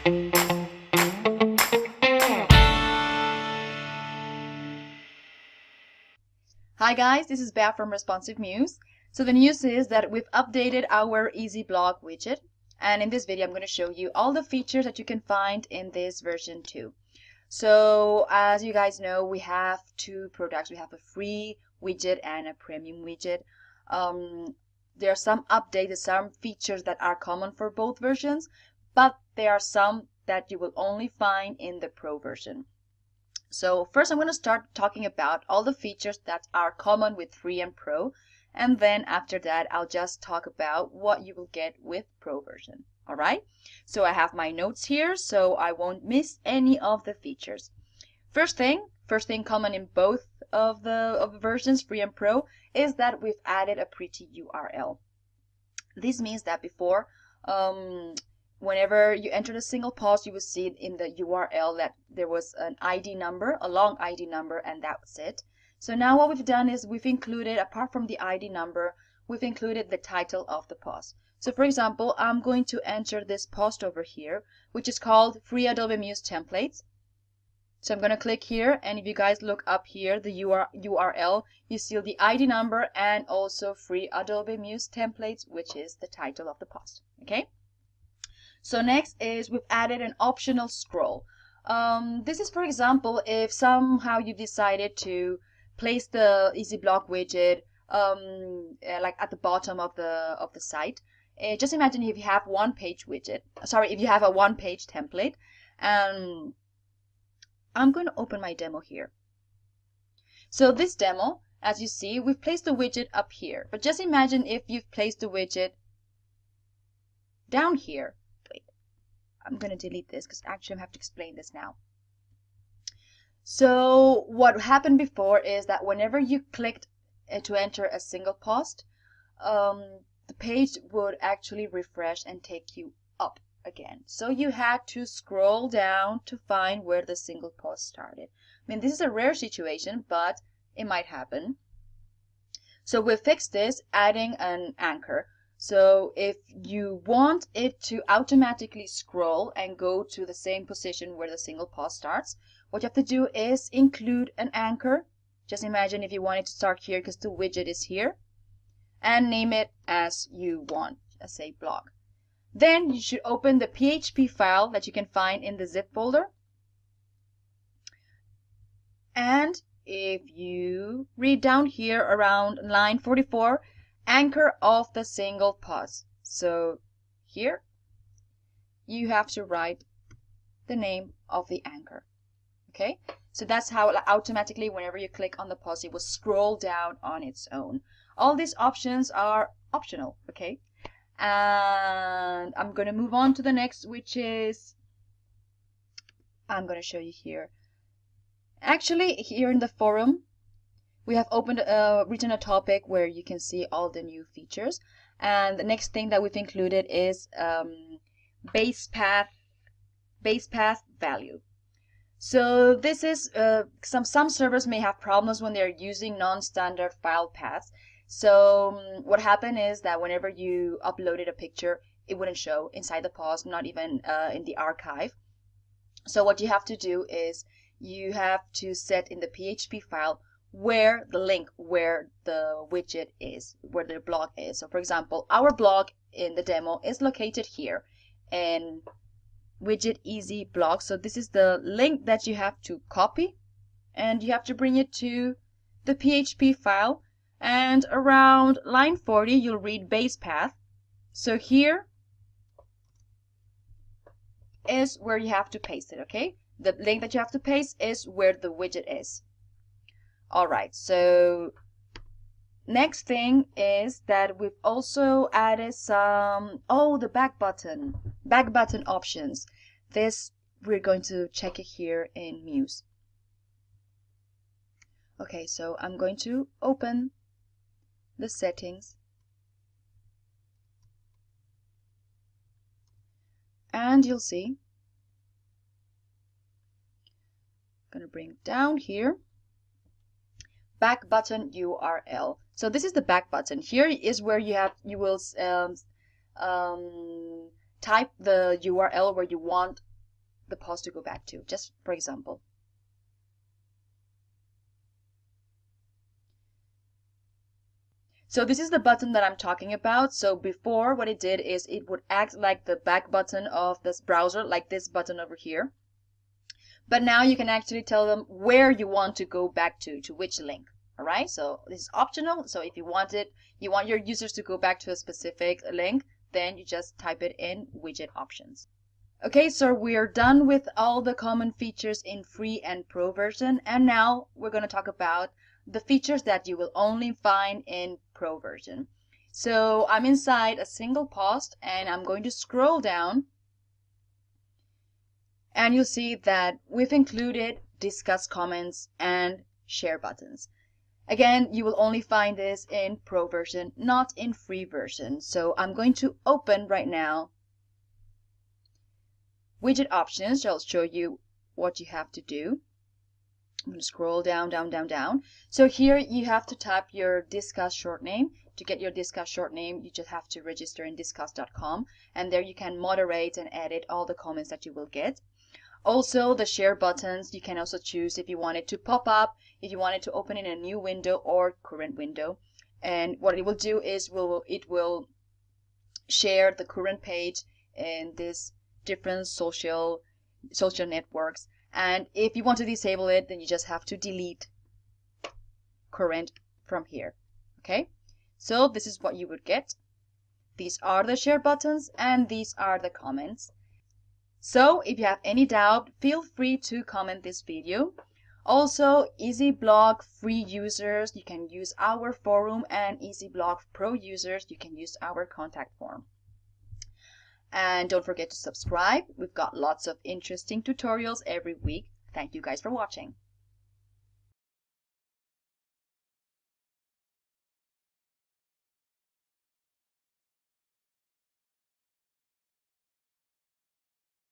Hi guys, this is Bea from Responsive Muse. So the news is that we've updated our Easyblog widget, and in this video I'm going to show you all the features that you can find in this version 2. So as you guys know, we have two products. We have a free widget and a premium widget. There are some updates, some features that are common for both versions, but there are some that you will only find in the Pro version. So first I'm going to start talking about all the features that are common with Free and Pro, and then after that I'll just talk about what you will get with Pro version. Alright, so I have my notes here so I won't miss any of the features. First thing common in both of the versions, Free and Pro, is that we've added a pretty URL. This means that before, whenever you enter a single post, you will see in the URL that there was an ID number, a long ID number, and that's it. So now what we've done is we've included, apart from the ID number, we've included the title of the post. So for example, I'm going to enter this post over here, which is called Free Adobe Muse Templates. So I'm going to click here, and if you guys look up here, the URL, you see the ID number and also Free Adobe Muse Templates, which is the title of the post. Okay? So next is we've added an optional scroll. This is, for example, if somehow you decided to place the Easyblog widget like at the bottom of the site. Just imagine if you have one-page widget. Sorry, if you have a one-page template. I'm going to open my demo here. So this demo, as you see, we've placed the widget up here. But just imagine if you've placed the widget down here. I'm going to delete this because actually I have to explain this now. So what happened before is that whenever you clicked to enter a single post, the page would actually refresh and take you up again. So you had to scroll down to find where the single post started. I mean, this is a rare situation, but it might happen. So we fixed this, adding an anchor. So if you want it to automatically scroll and go to the same position where the single post starts, what you have to do is include an anchor. Just imagine if you want it to start here because the widget is here, and name it as you want, let's say blog. Then you should open the PHP file that you can find in the zip folder. And if you read down here around line 44, anchor of the single post. So here you have to write the name of the anchor. Okay, so that's how automatically whenever you click on the post it will scroll down on its own. All these options are optional. Okay, and I'm going to move on to the next, which is I'm going to show you here. Actually, here in the forum we have written a topic where you can see all the new features, and the next thing that we've included is base path value. So this is some servers may have problems when they're using non-standard file paths. So what happened is that whenever you uploaded a picture, it wouldn't show inside the post, not even in the archive. So what you have to do is you have to set in the PHP file where the link, where the widget is, where the blog is. So for example, our blog in the demo is located here in Widget Easyblog. So this is the link that you have to copy, and you have to bring it to the PHP file, and around line 40 you'll read base path. So here is where you have to paste it. Okay, the link that you have to paste is where the widget is. Alright, so next thing is that we've also added some, the back button options. This we're going to check it here in Muse. Okay, so I'm going to open the settings, and you'll see, I'm going to bring it down here. Back button URL. So this is the back button. Here is where you will type the URL where you want the post to go back to, just for example. So this is the button that I'm talking about. So before, what it did is it would act like the back button of this browser, like this button over here. But now you can actually tell them where you want to go back to which link. All right, so this is optional. So if you want your users to go back to a specific link, then you just type it in Widget Options. Okay, so we're done with all the common features in free and pro version, and now we're going to talk about the features that you will only find in pro version. So I'm inside a single post and I'm going to scroll down, and you'll see that we've included discuss comments and share buttons. Again, you will only find this in pro version, not in free version. So I'm going to open right now Widget Options. I'll show you what you have to do. I'm going to scroll down. So here you have to type your Discuss short name. To get your Discuss short name, you just have to register in discuss.com, and there you can moderate and edit all the comments that you will get. Also, the share buttons, you can also choose if you want it to pop up, if you want it to open in a new window or current window. And what it will do is it will share the current page in this different social networks. And if you want to disable it, then you just have to delete current from here. Okay, so this is what you would get. These are the share buttons and these are the comments. So if you have any doubt, feel free to comment this video. Also, Easyblog free users, you can use our forum, and Easyblog pro users, you can use our contact form. And don't forget to subscribe. We've got lots of interesting tutorials every week. Thank you guys for watching.